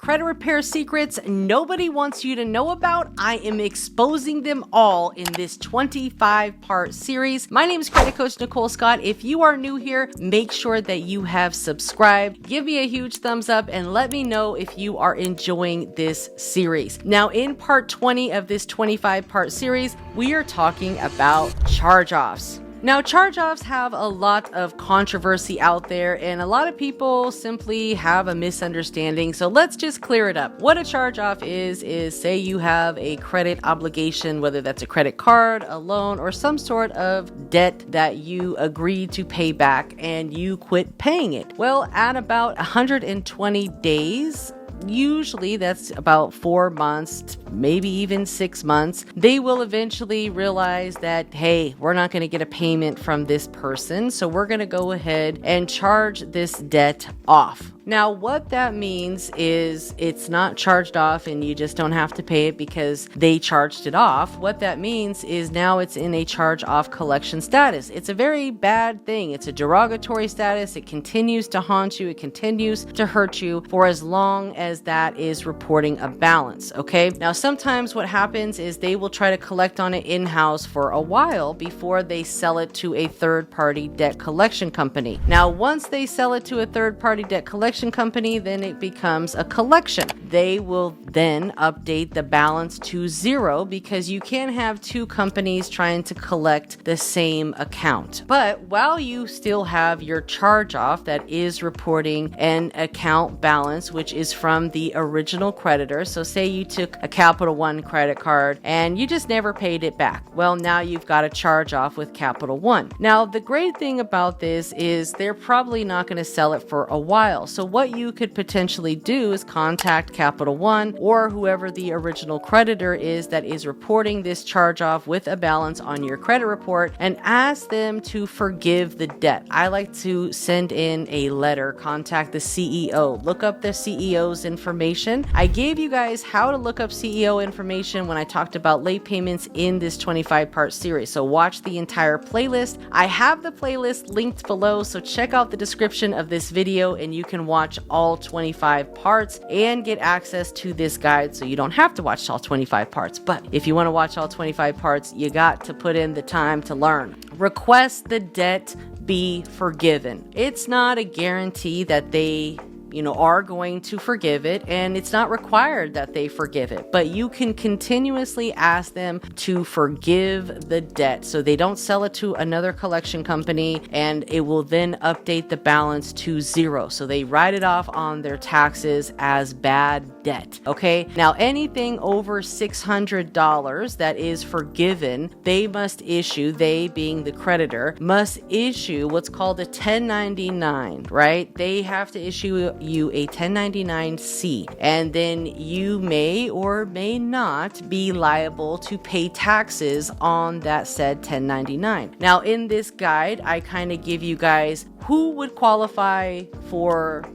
credit repair secrets nobody wants you to know about. I am exposing them all in this 25-part series. My name is Credit Coach Nicole Scott. If you are new here, make sure that you have subscribed. Give me a huge thumbs up and let me know if you are enjoying this series. Now, in part 20 of this 25-part series, we are talking about charge-offs. Now, charge-offs have a lot of controversy out there, and a lot of people simply have a misunderstanding. So let's just clear it up. What a charge-off is say you have a credit obligation, whether that's a credit card, a loan, or some sort of debt that you agreed to pay back and you quit paying it. Well, at about 120 days, usually that's about 4 months, maybe even 6 months, they will eventually realize that, hey, we're not going to get a payment from this person, so we're going to go ahead and charge this debt off. Now, what that means is it's not charged off and you just don't have to pay it because they charged it off. What that means is now it's in a charge-off collection status. It's a very bad thing. It's a derogatory status. It continues to haunt you. It continues to hurt you for as long as that is reporting a balance, okay? Now, sometimes what happens is they will try to collect on it in-house for a while before they sell it to a third-party debt collection company. Now, once they sell it to a third-party debt collection company, then it becomes a collection. They will then update the balance to 0 because you can't have two companies trying to collect the same account. But while you still have your charge-off that is reporting an account balance, which is from the original creditor. So say you took a Capital One credit card and you just never paid it back. Well, now you've got a charge-off with Capital One. Now, the great thing about this is they're probably not going to sell it for a while. So what you could potentially do is contact Capital One or whoever the original creditor is that is reporting this charge-off with a balance on your credit report and ask them to forgive the debt. I like to send in a letter, contact the CEO, look up the CEO's information. I gave you guys how to look up CEO information when I talked about late payments in this 25-part series. So watch the entire playlist. I have the playlist linked below, so check out the description of this video and you can watch all 25 parts and get access to this guide so you don't have to watch all 25 parts. But if you want to watch all 25 parts, you got to put in the time to learn. Request the debt be forgiven. It's not a guarantee that they are going to forgive it, and it's not required that they forgive it, but you can continuously ask them to forgive the debt so they don't sell it to another collection company, and it will then update the balance to 0. So they write it off on their taxes as bad debt. Okay. Now, anything over $600 that is forgiven, they being the creditor, must issue what's called a 1099, right? They have to issue you a 1099-C, and then you may or may not be liable to pay taxes on that said 1099. Now, in this guide, I kind of give you guys who would qualify for,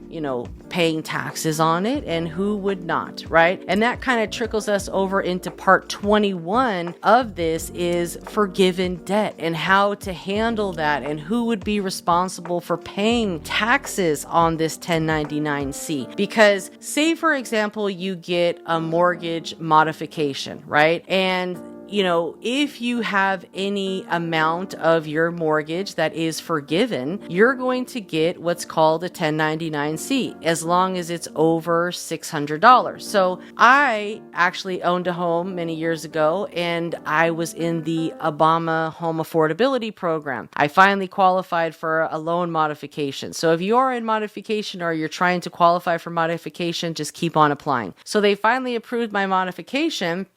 paying taxes on it and who would not, right? And that kind of trickles us over into part 21 of this is forgiven debt and how to handle that and who would be responsible for paying taxes on this 1099-C. Because say, for example, you get a mortgage modification, right? And if you have any amount of your mortgage that is forgiven, you're going to get what's called a 1099-C as long as it's over $600. So I actually owned a home many years ago and I was in the Obama home affordability program. I finally qualified for a loan modification. So if you're in modification or you're trying to qualify for modification, just keep on applying. So they finally approved my modification,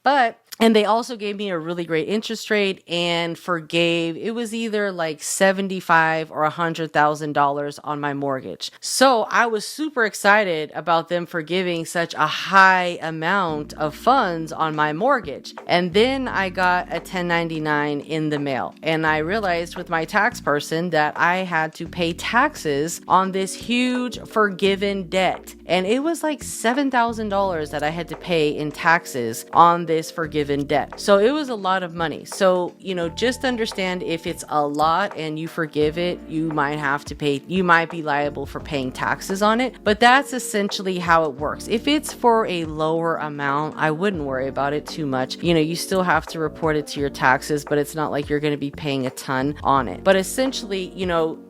and they also gave me a really great interest rate and forgave, it was either like $75,000 or $100,000 on my mortgage. So I was super excited about them forgiving such a high amount of funds on my mortgage. And then I got a 1099 in the mail. And I realized with my tax person that I had to pay taxes on this huge forgiven debt. And it was like $7,000 that I had to pay in taxes on this forgiven unforgiven debt. So it was a lot of money. So, just understand, if it's a lot and you forgive it, you might be liable for paying taxes on it. But that's essentially how it works. If it's for a lower amount, I wouldn't worry about it too much. You still have to report it to your taxes, but it's not like you're going to be paying a ton on it. But essentially,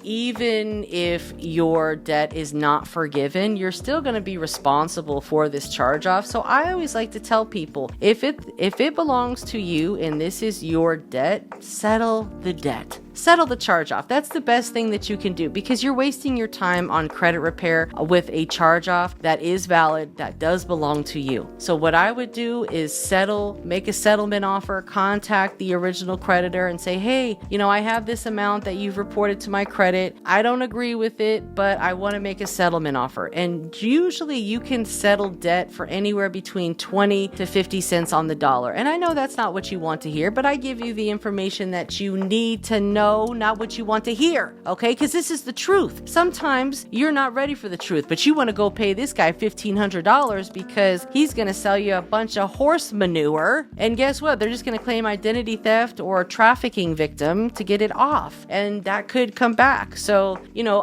even if your debt is not forgiven, you're still going to be responsible for this charge off. So I always like to tell people, if it belongs to you and this is your debt, settle the debt. Settle the charge off. That's the best thing that you can do, because you're wasting your time on credit repair with a charge off that is valid, that does belong to you. So what I would do is make a settlement offer, contact the original creditor and say, hey, I have this amount that you've reported to my credit. I don't agree with it, but I want to make a settlement offer. And usually you can settle debt for anywhere between 20 to 50 cents on the dollar. And I know that's not what you want to hear, but I give you the information that you need to know, not what you want to hear, okay? Because this is the truth. Sometimes you're not ready for the truth, but you want to go pay this guy $1,500 because he's going to sell you a bunch of horse manure. And guess what? They're just going to claim identity theft or a trafficking victim to get it off. And that could come back. So,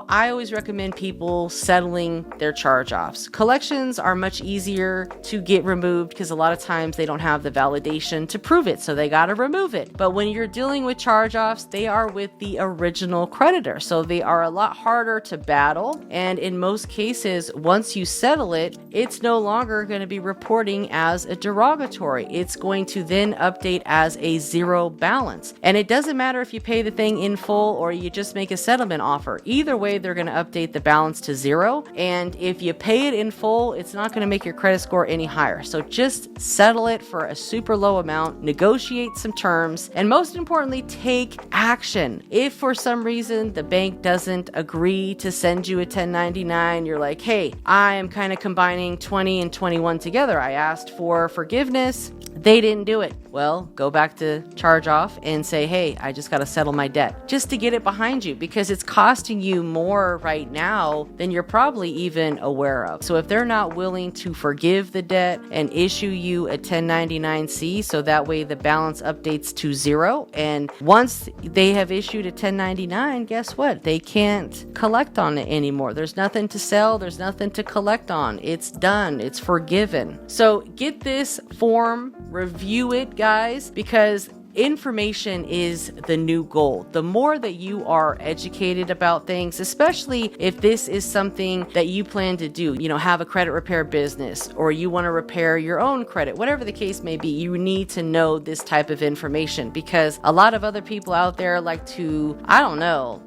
I always recommend people settling their charge-offs. Collections are much easier to get removed because a lot of times they don't have the validation to prove it, so they got to remove it. But when you're dealing with charge-offs, they are with the original creditor, so they are a lot harder to battle. And in most cases, once you settle it, it's no longer going to be reporting as a derogatory. It's going to then update as a zero balance. And it doesn't matter if you pay the thing in full or you just make a settlement offer. Either way, they're going to update the balance to zero. And if you pay it in full, it's not going to make your credit score any higher. So just settle it for a super low amount, negotiate some terms, and most importantly, take action. If for some reason the bank doesn't agree to send you a 1099, you're like, hey, I am kind of combining 20 and 21 together. I asked for forgiveness. They didn't do it. Well, go back to charge off and say, hey, I just got to settle my debt, just to get it behind you, because it's costing you more right now than you're probably even aware of. So if they're not willing to forgive the debt and issue you a 1099-C, so that way the balance updates to zero, and once they have issued a 1099, guess what? They can't collect on it anymore. There's nothing to sell. There's nothing to collect on. It's done. It's forgiven. So get this form, review it, guys, because information is the new gold. The more that you are educated about things, especially if this is something that you plan to do, have a credit repair business, or you want to repair your own credit, whatever the case may be, you need to know this type of information, because a lot of other people out there like to,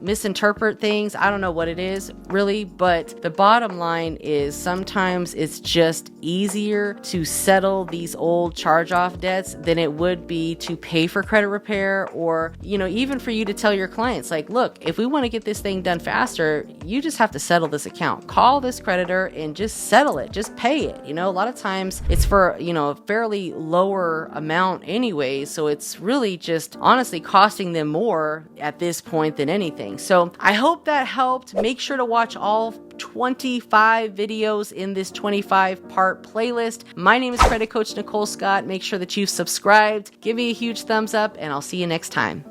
misinterpret things. I don't know what it is really, but the bottom line is sometimes it's just easier to settle these old charge-off debts than it would be to pay for credit repair, or even for you to tell your clients, like, look, if we want to get this thing done faster, you just have to settle this account. Call this creditor and just settle it, just pay it. A lot of times it's for a fairly lower amount anyway, so it's really just honestly costing them more at this point than anything. So I hope that helped. Make sure to watch all 25 videos in this 25-part playlist. My name is Credit Coach Nicole Scott. Make sure that you've subscribed, give me a huge thumbs up, and I'll see you next time.